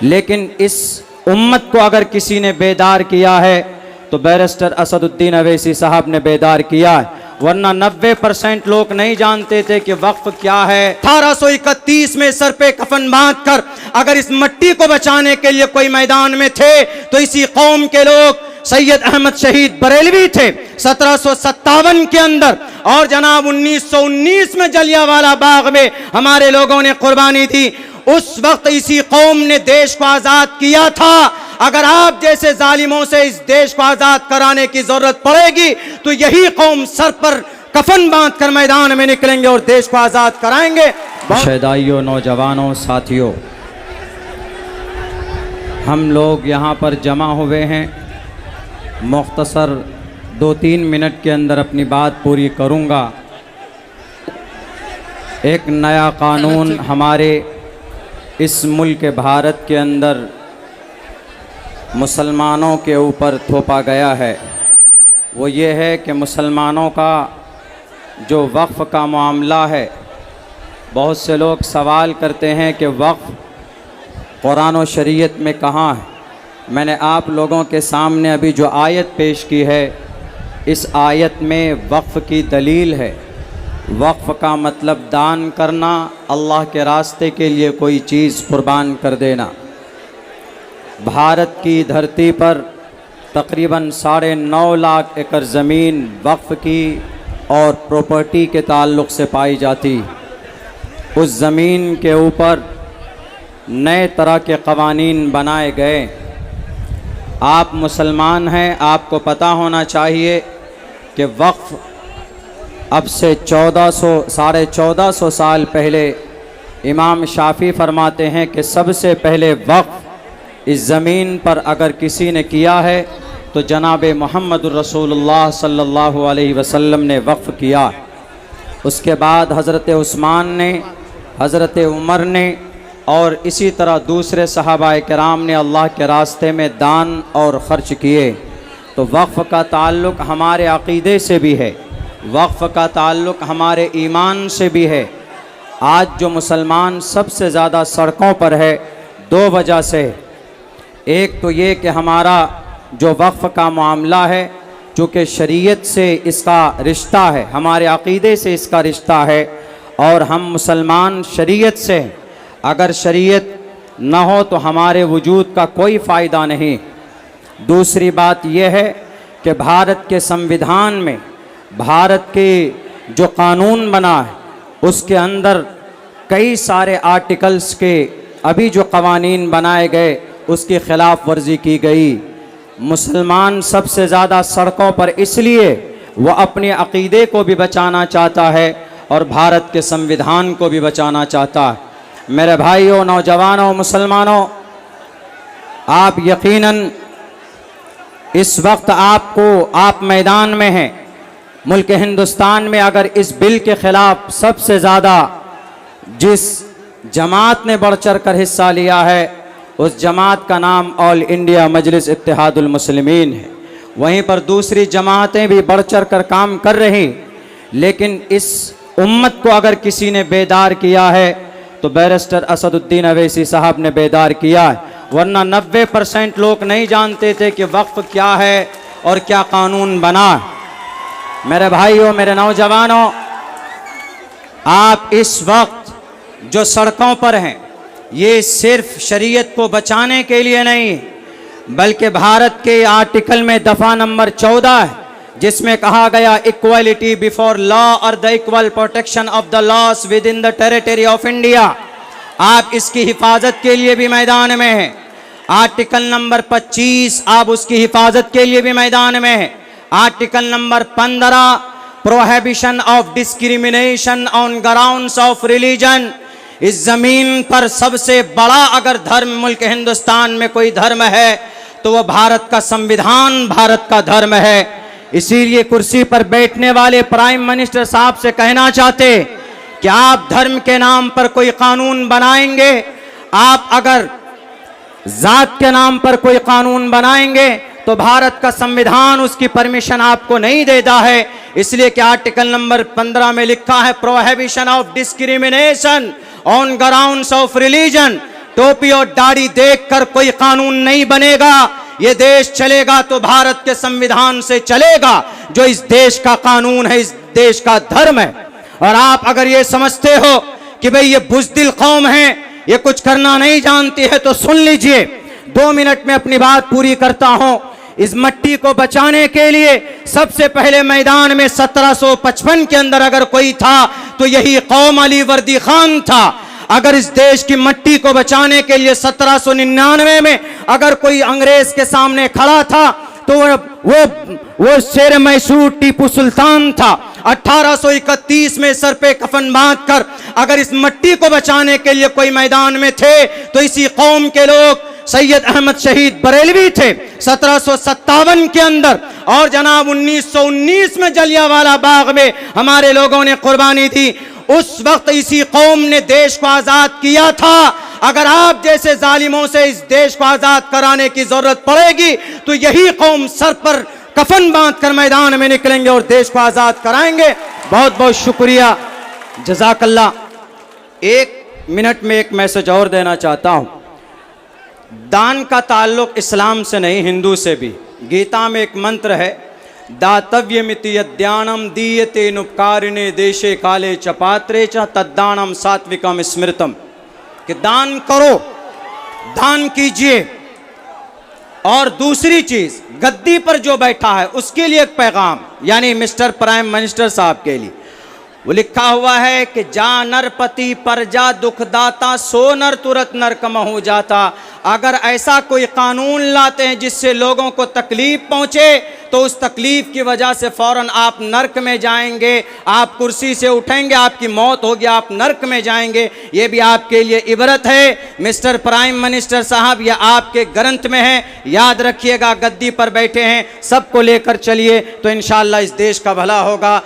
लेकिन इस उम्मत को अगर किसी ने बेदार किया है तो बैरिस्टर असदुद्दीन अवैसी साहब ने बेदार किया है, वरना 90% लोग नहीं जानते थे कि वक्फ क्या है। 1831 में सर पे कफन बांध कर अगर इस मट्टी को बचाने के लिए कोई मैदान में थे तो इसी कौम के लोग सैयद अहमद शहीद बरेलवी थे 1757 के अंदर, और जनाब 1919 में जलियांवाला बाग में हमारे लोगों ने कुर्बानी दी। उस वक्त इसी कौम ने देश को आजाद किया था। अगर आप जैसे जालिमों से इस देश को आजाद कराने की जरूरत पड़ेगी तो यही कौम सर पर कफन बांध कर मैदान में निकलेंगे और देश को आजाद कराएंगे। शहदाइयों, नौजवानों, साथियों, हम लोग यहाँ पर जमा हुए हैं। मुख्तसर 2-3 मिनट के अंदर अपनी बात पूरी करूँगा। एक नया कानून हमारे इस मुल्क भारत के अंदर मुसलमानों के ऊपर थोपा गया है। वो ये है कि मुसलमानों का जो वक्फ़ का मामला है, बहुत से लोग सवाल करते हैं कि वक्फ़ कुरान और शरीयत में कहाँ है। मैंने आप लोगों के सामने अभी जो आयत पेश की है, इस आयत में वक्फ़ की दलील है। वक्फ़ का मतलब दान करना, अल्लाह के रास्ते के लिए कोई चीज़ कुर्बान कर देना। भारत की धरती पर तकरीबन 9.5 लाख एकड़ ज़मीन वक्फ़ की और प्रॉपर्टी के ताल्लुक़ से पाई जाती। उस ज़मीन के ऊपर नए तरह के क़वानीन बनाए गए। आप मुसलमान हैं, आपको पता होना चाहिए कि वक्फ़ अब से 1400 साल पहले इमाम शाफ़ी फरमाते हैं कि सबसे पहले वक्फ़ इस ज़मीन पर अगर किसी ने किया है तो जनाब मुहम्मदुर रसूलुल्लाह सल्लल्लाहु अलैहि वसल्लम ने वक्फ़ किया। उसके बाद हज़रत उस्मान ने, हज़रत उमर ने और इसी तरह दूसरे सहाबाए किराम ने अल्लाह के रास्ते में दान और ख़र्च किए। तो वक्फ़ का ताल्लुक़ हमारे अक़ीदे से भी है, वक्फ़ का ताल्लुक़ हमारे ईमान से भी है। आज जो मुसलमान सबसे ज़्यादा सड़कों पर है, 2 वजह से। एक तो ये कि हमारा जो वक्फ़ का मामला है, चूँकि शरीयत से इसका रिश्ता है, हमारे अक़ीदे से इसका रिश्ता है, और हम मुसलमान शरीयत से, अगर शरीयत न हो तो हमारे वजूद का कोई फ़ायदा नहीं। दूसरी बात यह है कि भारत के संविधान में, भारत के जो कानून बना है, उसके अंदर कई सारे आर्टिकल्स के अभी जो क़वानीन बनाए गए उसकी ख़िलाफ़ वर्जी की गई। मुसलमान सबसे ज़्यादा सड़कों पर इसलिए वह अपने अक़ीदे को भी बचाना चाहता है और भारत के संविधान को भी बचाना चाहता है। मेरे भाइयों, नौजवानों, मुसलमानों, आप यकीनन इस वक्त आप मैदान में हैं। मुल्क हिंदुस्तान में अगर इस बिल के ख़िलाफ़ सबसे ज़्यादा जिस जमात ने बढ़ चढ़ कर हिस्सा लिया है, उस जमात का नाम ऑल इंडिया मजलिस इत्तेहादुल मुस्लिमीन है। वहीं पर दूसरी जमातें भी बढ़ चढ़ कर काम कर रही, लेकिन इस उम्मत को अगर किसी ने बेदार किया है तो बैरिस्टर असदुद्दीन अवैसी साहब ने बेदार किया है, वरना 90% लोग नहीं जानते थे कि वक्फ़ क्या है और क्या कानून बना है। मेरे भाइयों, मेरे नौजवानों, आप इस वक्त जो सड़कों पर हैं, ये सिर्फ शरीयत को बचाने के लिए नहीं, बल्कि भारत के आर्टिकल में दफ़ा नंबर 14 है, जिसमें कहा गया इक्वलिटी बिफोर लॉ और the equal protection of the loss with in the territory of India. आप इसकी हिफाजत के लिए भी मैदान में हैं। आर्टिकल नंबर 25, आप उसकी हिफाजत के लिए भी मैदान में हैं। Article number 15, prohibition of discrimination on grounds of religion. इस ज़मीन पर सबसे बड़ा अगर धर्म मुल्क हिंदुस्तान में कोई धर्म है तो वह भारत का संविधान, भारत का धर्म है। इसीलिए कुर्सी पर बैठने वाले प्राइम मिनिस्टर साहब से कहना चाहते कि आप धर्म के नाम पर कोई कानून बनाएंगे, आप अगर जात के नाम पर कोई कानून बनाएंगे तो भारत का संविधान उसकी परमिशन आपको नहीं देता है। इसलिए कि आर्टिकल नंबर 15 में लिखा है prohibition of discrimination on grounds of religion. टोपी और दाढ़ी देखकर कोई कानून नहीं बनेगा। ये देश चलेगा तो भारत के संविधान से चलेगा, जो इस देश का कानून है, इस देश का धर्म है। और आप अगर ये समझते हो कि भाई ये बुज़दिल कौम है, ये कुछ करना नहीं जानती है, तो सुन लीजिए। 2 मिनट में अपनी बात पूरी करता हूं। इस मट्टी को बचाने के लिए सबसे पहले मैदान में 1755 के अंदर अगर कोई था तो यही कौम अली वर्दी खान था। अगर इस देश की मट्टी को बचाने के लिए 1799 में अगर कोई अंग्रेज के सामने खड़ा था तो वो शेर मैसूर टीपू सुल्तान था। 1831 में सर पे कफन बांधकर अगर इस मट्टी को बचाने के लिए कोई मैदान में थे तो इसी कौम के लोग सैयद अहमद शहीद बरेलवी थे 1757 के अंदर। और जनाब 1919 में जलियांवाला बाग में हमारे लोगों ने कुर्बानी दी। उस वक्त इसी कौम ने देश को आजाद किया था। अगर आप जैसे जालिमों से इस देश को आजाद कराने की जरूरत पड़ेगी तो यही कौम सर पर कफन बांधकर मैदान में निकलेंगे और देश को आजाद कराएंगे। बहुत बहुत शुक्रिया, जज़ाकल्लाह। 1 मिनट में एक मैसेज और देना चाहता हूं। दान का ताल्लुक इस्लाम से नहीं, हिंदू से भी। गीता में एक मंत्र है, दातव्यमिति यद्यानम दीयते नुपकारिणे देशे काले च पात्रे च तद्दानम सात्विकम स्मृतम, कि दान करो, दान कीजिए। और दूसरी चीज, गद्दी पर जो बैठा है उसके लिए एक पैगाम, यानी मिस्टर प्राइम मिनिस्टर साहब के लिए वो लिखा हुआ है कि जा नरपति पर जा दुखदाता, सो नर तुरत नरकम हो जाता। अगर ऐसा कोई कानून लाते हैं जिससे लोगों को तकलीफ पहुंचे तो उस तकलीफ की वजह से फौरन आप नरक में जाएंगे। आप कुर्सी से उठेंगे, आपकी मौत होगी, आप नरक में जाएंगे। ये भी आपके लिए इबरत है। मिस्टर प्राइम मिनिस्टर साहब, यह आपके ग्रंथ में है, याद रखिएगा। गद्दी पर बैठे हैं, सबको लेकर चलिए तो इंशाअल्लाह इस देश का भला होगा।